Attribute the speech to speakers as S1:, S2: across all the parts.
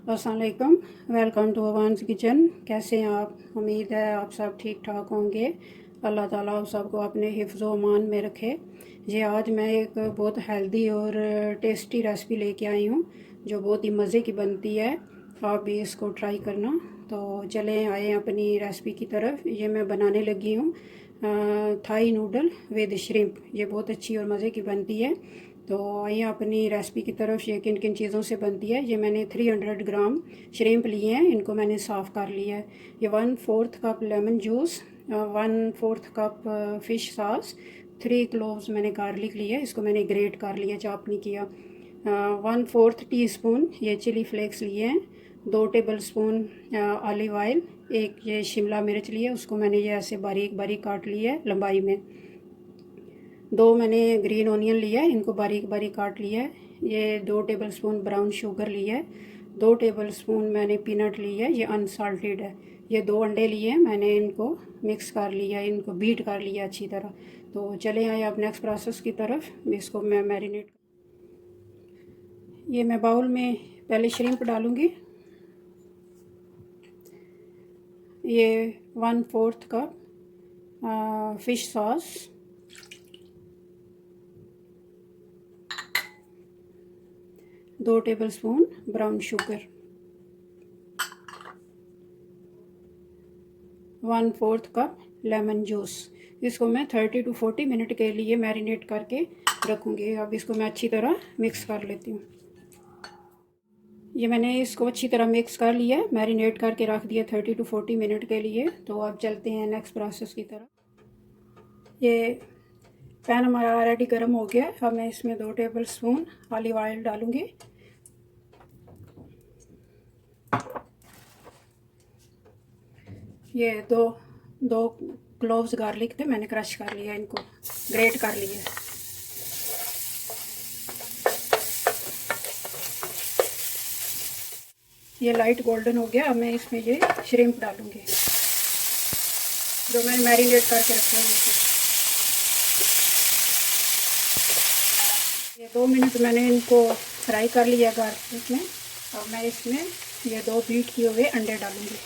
S1: अस्सलाम वालेकुम, welcome to अवान्स kitchen. कैसे हैं आप? उम्मीद है आप सब ठीक ठाक होंगे। अल्लाह ताला आप सबको अपने हिफ्ज़ व अमान में रखे। ये आज मैं एक बहुत हेल्दी और टेस्टी रेसिपी लेके आई हूँ जो बहुत ही मज़े की बनती है। आप भी इसको ट्राई करना। तो चलें आए अपनी रेसिपी की तरफ। ये मैं बनाने लगी हूँ थाई नूडल विद श्रिम्प। ये बहुत अच्छी और मज़े की बनती है। तो आइए अपनी रेसिपी की तरफ। ये किन किन चीज़ों से बनती है। ये मैंने 300 ग्राम श्रिम्प लिए हैं, इनको मैंने साफ़ कर लिया है। ये 1/4 cup lemon juice, 1/4 cup fish sauce, 3 cloves मैंने गार्लिक लिया है, इसको मैंने ग्रेट कर लिया, चॉप नहीं किया। 1/4 टीस्पून ये चिली फ्लेक्स लिए हैं, 2 टेबल स्पून ऑलिव ऑयल, एक ये शिमला मिर्च लिया, उसको मैंने ये ऐसे बारीक बारीक काट लिया है लंबाई में। 2 मैंने ग्रीन ऑनियन लिया है, इनको बारीक बारीक काट लिया है। ये 2 टेबल स्पून ब्राउन शुगर लिया है। 2 टेबल स्पून मैंने पीनट लिया है, ये अनसाल्टेड है। ये 2 अंडे लिए हैं, मैंने इनको मिक्स कर लिया, इनको बीट कर लिया अच्छी तरह। तो चले आए आप नेक्स्ट प्रोसेस की तरफ। इसको मैं मैरिनेट, ये मैं बाउल में पहले श्रिम्प डालूँगी। ये 1/4 cup fish sauce, 2 table spoon brown sugar, 1/4 cup lemon juice. इसको मैं 30 to 40 मिनट के लिए मैरिनेट करके रखूँगी। अब इसको मैं अच्छी तरह मिक्स कर लेती हूँ। ये मैंने इसको अच्छी तरह मिक्स कर लिया है, मैरिनेट करके रख दिया 30 to 40 मिनट के लिए। तो अब चलते हैं नेक्स्ट प्रोसेस की तरफ। ये पैन हमारा ऑलरेडी गर्म हो गया है। अब मैं इसमें 2 टेबल स्पून ऑलिव ऑयल डालूँगी। ये दो क्लोव्स गार्लिक थे, मैंने क्रश कर लिया, इनको ग्रेट कर लिया। ये लाइट गोल्डन हो गया। अब मैं इसमें ये श्रिम्प डालूँगी जो मैंने मैरिनेट करके रखा है। ये 2 मिनट मैंने इनको फ्राई कर लिया गार्लिक में। अब मैं इसमें ये 2 बीट किए हुए अंडे डालूँगी।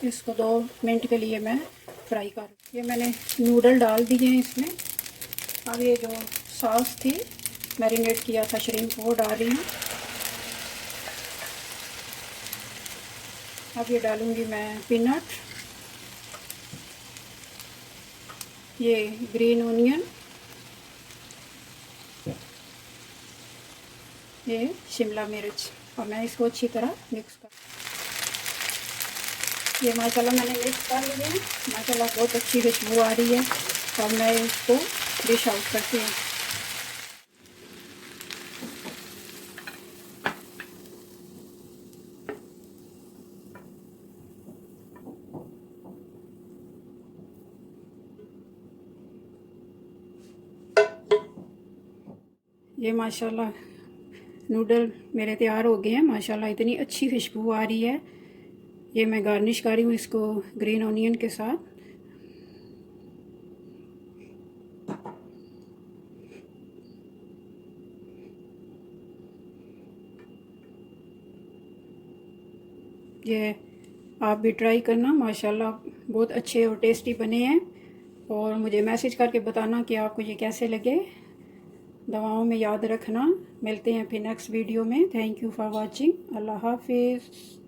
S1: इसको 2 मिनट के लिए मैं फ्राई कर, ये मैंने नूडल डाल दिए हैं इसमें। अब ये जो सॉस थी मैरिनेट किया था श्रिम्प, वो डाल रही हूँ। अब ये डालूँगी मैं पीनट, ये ग्रीन ऑनियन, ये शिमला मिर्च, और मैं इसको अच्छी तरह मिक्स कर, ये माशाल्लाह मैंने मिक्स कर लिया है। माशाल्लाह बहुत अच्छी खुशबू आ रही है। अब मैं इसको डिश आउट करती हूँ। ये माशाल्लाह नूडल मेरे तैयार हो गए हैं। माशाल्लाह इतनी अच्छी खुशबू आ रही है। ये मैं गार्निश कर रही हूँ इसको ग्रीन ऑनियन के साथ। ये आप भी ट्राई करना, माशाल्लाह बहुत अच्छे और टेस्टी बने हैं। और मुझे मैसेज करके बताना कि आपको ये कैसे लगे। दवाओं में याद रखना। मिलते हैं फिर नेक्स्ट वीडियो में। Thank you for watching. अल्लाह हाफिज़।